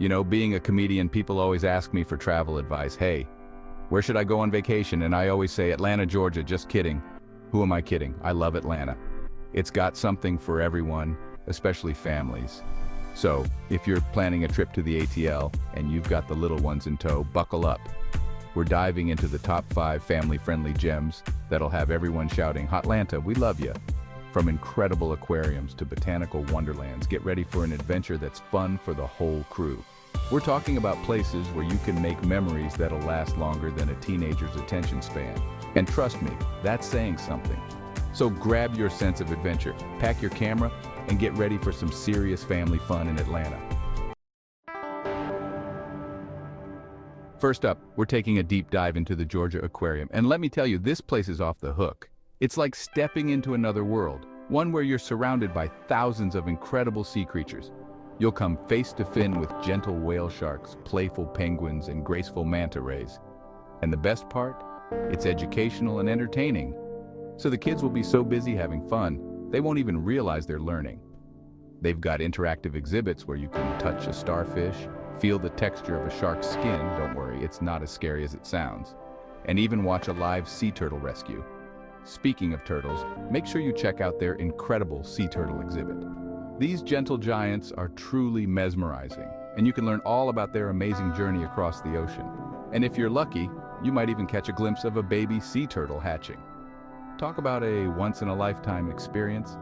You know, being a comedian, people always ask me for travel advice. Hey, where should I go on vacation? And I always say Atlanta, Georgia. Just kidding. Who am I kidding? I love Atlanta. It's got something for everyone, especially families. So, if you're planning a trip to the ATL and you've got the little ones in tow, buckle up. We're diving into the top 5 family-friendly gems that'll have everyone shouting, "Hotlanta, we love ya!" From incredible aquariums to botanical wonderlands, get ready for an adventure that's fun for the whole crew. We're talking about places where you can make memories that'll last longer than a teenager's attention span. And trust me, that's saying something. So grab your sense of adventure, pack your camera, and get ready for some serious family fun in Atlanta. First up, we're taking a deep dive into the Georgia Aquarium, and let me tell you, this place is off the hook. It's like stepping into another world, one where you're surrounded by thousands of incredible sea creatures. You'll come face to face with gentle whale sharks, playful penguins, and graceful manta rays. And the best part? It's educational and entertaining. So the kids will be so busy having fun, they won't even realize they're learning. They've got interactive exhibits where you can touch a starfish, feel the texture of a shark's skin, don't worry, it's not as scary as it sounds, and even watch a live sea turtle rescue. Speaking of turtles, make sure you check out their incredible sea turtle exhibit. These gentle giants are truly mesmerizing, and you can learn all about their amazing journey across the ocean. And if you're lucky, you might even catch a glimpse of a baby sea turtle hatching. Talk about a once-in-a-lifetime experience.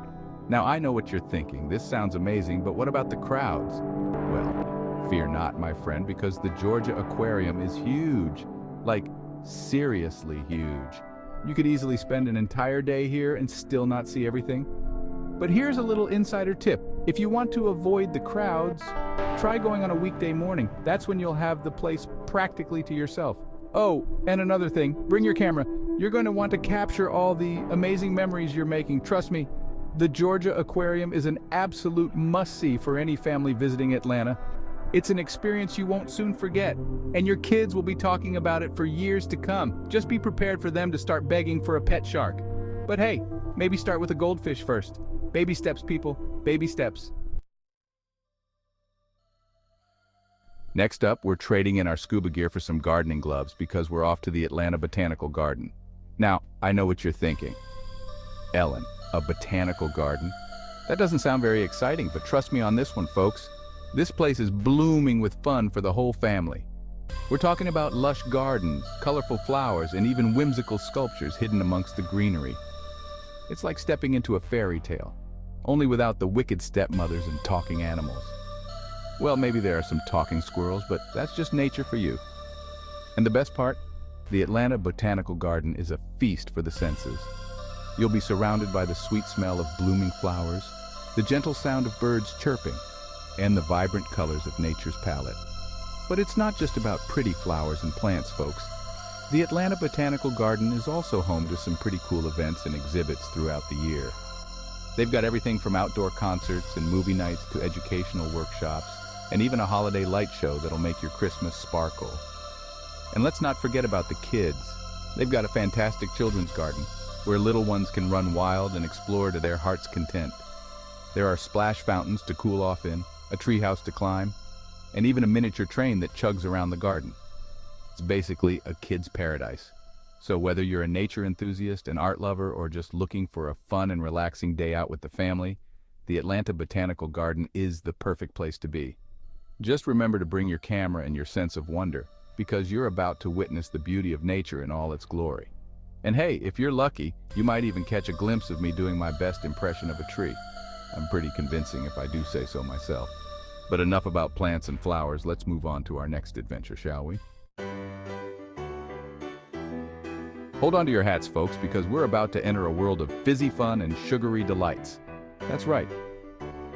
Now I know what you're thinking, this sounds amazing, but what about the crowds? Well, fear not, my friend, because the Georgia Aquarium is huge. Like, seriously huge. You could easily spend an entire day here and still not see everything. But here's a little insider tip. If you want to avoid the crowds, try going on a weekday morning. That's when you'll have the place practically to yourself. Oh, and another thing, bring your camera. You're going to want to capture all the amazing memories you're making. Trust me, the Georgia Aquarium is an absolute must-see for any family visiting Atlanta. It's an experience you won't soon forget, and your kids will be talking about it for years to come. Just be prepared for them to start begging for a pet shark. But hey, maybe start with a goldfish first. Baby steps, people, baby steps. Next up, we're trading in our scuba gear for some gardening gloves because we're off to the Atlanta Botanical Garden. Now, I know what you're thinking. Ellen, a botanical garden? That doesn't sound very exciting, but trust me on this one, folks. This place is blooming with fun for the whole family. We're talking about lush gardens, colorful flowers, and even whimsical sculptures hidden amongst the greenery. It's like stepping into a fairy tale, only without the wicked stepmothers and talking animals. Well, maybe there are some talking squirrels, but that's just nature for you. And the best part? The Atlanta Botanical Garden is a feast for the senses. You'll be surrounded by the sweet smell of blooming flowers, the gentle sound of birds chirping, and the vibrant colors of nature's palette. But it's not just about pretty flowers and plants, folks. The Atlanta Botanical Garden is also home to some pretty cool events and exhibits throughout the year. They've got everything from outdoor concerts and movie nights to educational workshops, and even a holiday light show that'll make your Christmas sparkle. And let's not forget about the kids. They've got a fantastic children's garden, where little ones can run wild and explore to their heart's content. There are splash fountains to cool off in, a treehouse to climb, and even a miniature train that chugs around the garden. It's basically a kid's paradise. So whether you're a nature enthusiast, an art lover, or just looking for a fun and relaxing day out with the family, the Atlanta Botanical Garden is the perfect place to be. Just remember to bring your camera and your sense of wonder, because you're about to witness the beauty of nature in all its glory. And hey, if you're lucky, you might even catch a glimpse of me doing my best impression of a tree. I'm pretty convincing if I do say so myself. But enough about plants and flowers, let's move on to our next adventure, shall we? Hold on to your hats, folks, because we're about to enter a world of fizzy fun and sugary delights. That's right.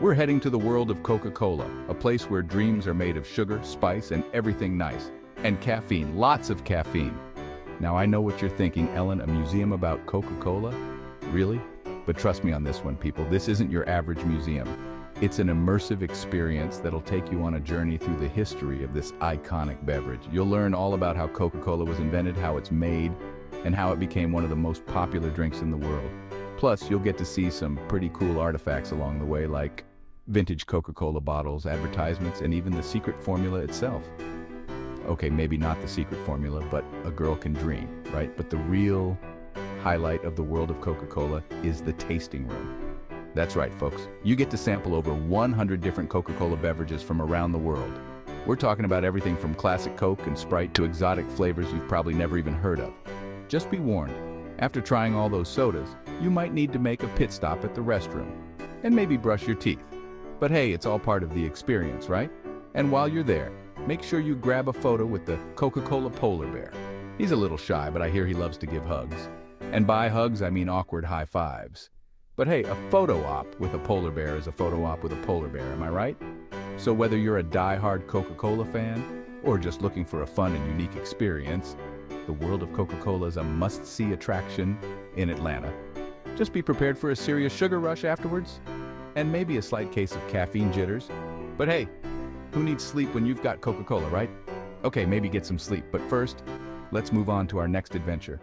We're heading to the world of Coca-Cola, a place where dreams are made of sugar, spice, and everything nice. And caffeine, lots of caffeine. Now I know what you're thinking, Ellen, a museum about Coca-Cola? Really? But trust me on this one, people, this isn't your average museum. It's an immersive experience that'll take you on a journey through the history of this iconic beverage. You'll learn all about how Coca-Cola was invented, how it's made, and how it became one of the most popular drinks in the world. Plus, you'll get to see some pretty cool artifacts along the way, like Vintage Coca-Cola bottles, advertisements, and even the secret formula itself. Okay, maybe not the secret formula, but a girl can dream, right? But the real highlight of the World of Coca-Cola is the tasting room. That's right, folks. You get to sample over 100 different Coca-Cola beverages from around the world. We're talking about everything from classic Coke and Sprite to exotic flavors you've probably never even heard of. Just be warned, after trying all those sodas, you might need to make a pit stop at the restroom and maybe brush your teeth. But hey, it's all part of the experience, right? And while you're there, make sure you grab a photo with the Coca-Cola polar bear. He's a little shy, but I hear he loves to give hugs. And by hugs, I mean awkward high fives. But hey, a photo op with a polar bear is a photo op with a polar bear, am I right? So whether you're a die-hard Coca-Cola fan or just looking for a fun and unique experience, the World of Coca-Cola is a must-see attraction in Atlanta. Just be prepared for a serious sugar rush afterwards, and maybe a slight case of caffeine jitters. But hey, who needs sleep when you've got Coca-Cola, right? Okay, maybe get some sleep, but first, let's move on to our next adventure.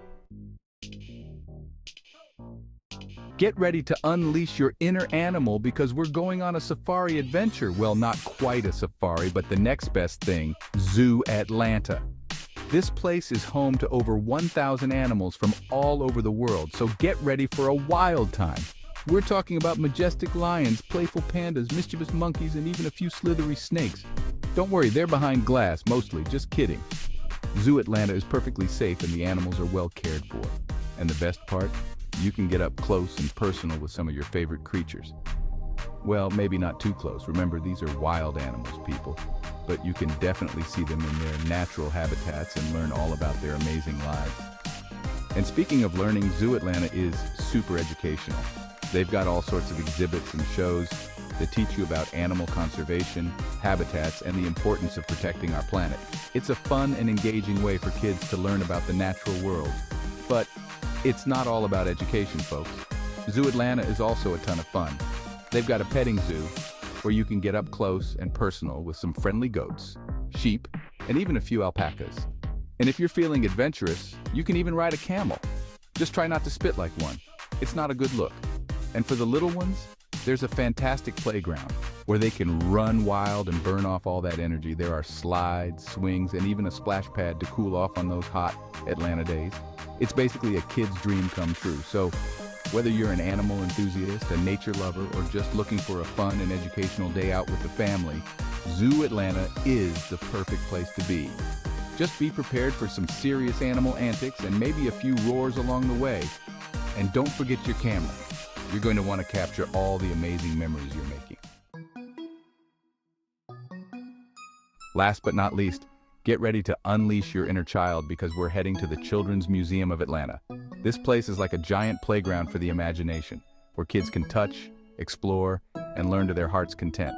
Get ready to unleash your inner animal because we're going on a safari adventure. Well, not quite a safari, but the next best thing, Zoo Atlanta. This place is home to over 1,000 animals from all over the world, so get ready for a wild time. We're talking about majestic lions, playful pandas, mischievous monkeys, and even a few slithery snakes. Don't worry, they're behind glass, mostly, just kidding. Zoo Atlanta is perfectly safe and the animals are well cared for. And the best part? You can get up close and personal with some of your favorite creatures. Well, maybe not too close. Remember, these are wild animals, people. But you can definitely see them in their natural habitats and learn all about their amazing lives. And speaking of learning, Zoo Atlanta is super educational. They've got all sorts of exhibits and shows that teach you about animal conservation, habitats, and the importance of protecting our planet. It's a fun and engaging way for kids to learn about the natural world. But it's not all about education, folks. Zoo Atlanta is also a ton of fun. They've got a petting zoo where you can get up close and personal with some friendly goats, sheep, and even a few alpacas. And if you're feeling adventurous, you can even ride a camel. Just try not to spit like one. It's not a good look. And for the little ones, there's a fantastic playground where they can run wild and burn off all that energy. There are slides, swings, and even a splash pad to cool off on those hot Atlanta days. It's basically a kid's dream come true. So whether you're an animal enthusiast, a nature lover, or just looking for a fun and educational day out with the family, Zoo Atlanta is the perfect place to be. Just be prepared for some serious animal antics and maybe a few roars along the way. And don't forget your camera. You're going to want to capture all the amazing memories you're making. Last but not least, get ready to unleash your inner child because we're heading to the Children's Museum of Atlanta. This place is like a giant playground for the imagination, where kids can touch, explore, and learn to their heart's content.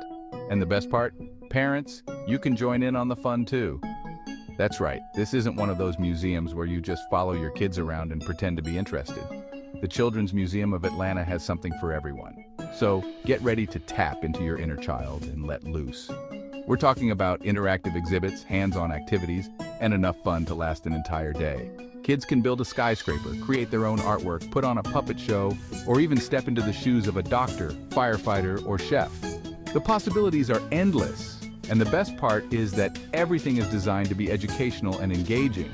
And the best part? Parents, you can join in on the fun too. That's right, this isn't one of those museums where you just follow your kids around and pretend to be interested. The Children's Museum of Atlanta has something for everyone. So get ready to tap into your inner child and let loose. We're talking about interactive exhibits, hands-on activities, and enough fun to last an entire day. Kids can build a skyscraper, create their own artwork, put on a puppet show, or even step into the shoes of a doctor, firefighter, or chef. The possibilities are endless, and the best part is that everything is designed to be educational and engaging.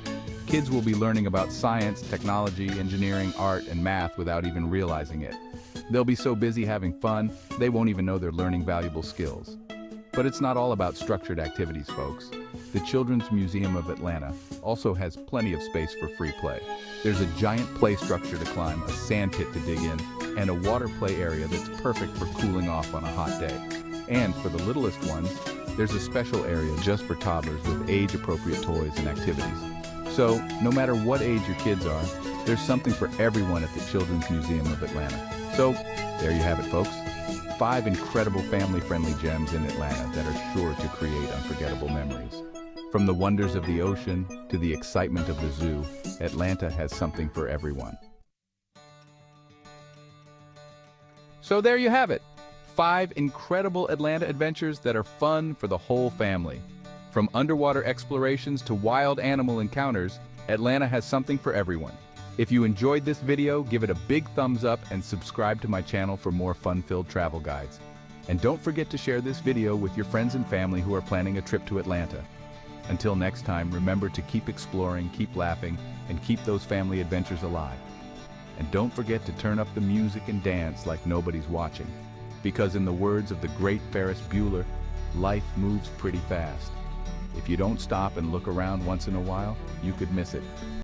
Kids will be learning about science, technology, engineering, art, and math without even realizing it. They'll be so busy having fun, they won't even know they're learning valuable skills. But it's not all about structured activities, folks. The Children's Museum of Atlanta also has plenty of space for free play. There's a giant play structure to climb, a sand pit to dig in, and a water play area that's perfect for cooling off on a hot day. And for the littlest ones, there's a special area just for toddlers with age-appropriate toys and activities. So, no matter what age your kids are, there's something for everyone at the Children's Museum of Atlanta. So, there you have it, folks. 5 incredible family-friendly gems in Atlanta that are sure to create unforgettable memories. From the wonders of the ocean to the excitement of the zoo, Atlanta has something for everyone. So there you have it. 5 incredible Atlanta adventures that are fun for the whole family. From underwater explorations to wild animal encounters, Atlanta has something for everyone. If you enjoyed this video, give it a big thumbs up and subscribe to my channel for more fun-filled travel guides. And don't forget to share this video with your friends and family who are planning a trip to Atlanta. Until next time, remember to keep exploring, keep laughing, and keep those family adventures alive. And don't forget to turn up the music and dance like nobody's watching. Because in the words of the great Ferris Bueller, life moves pretty fast. If you don't stop and look around once in a while, you could miss it.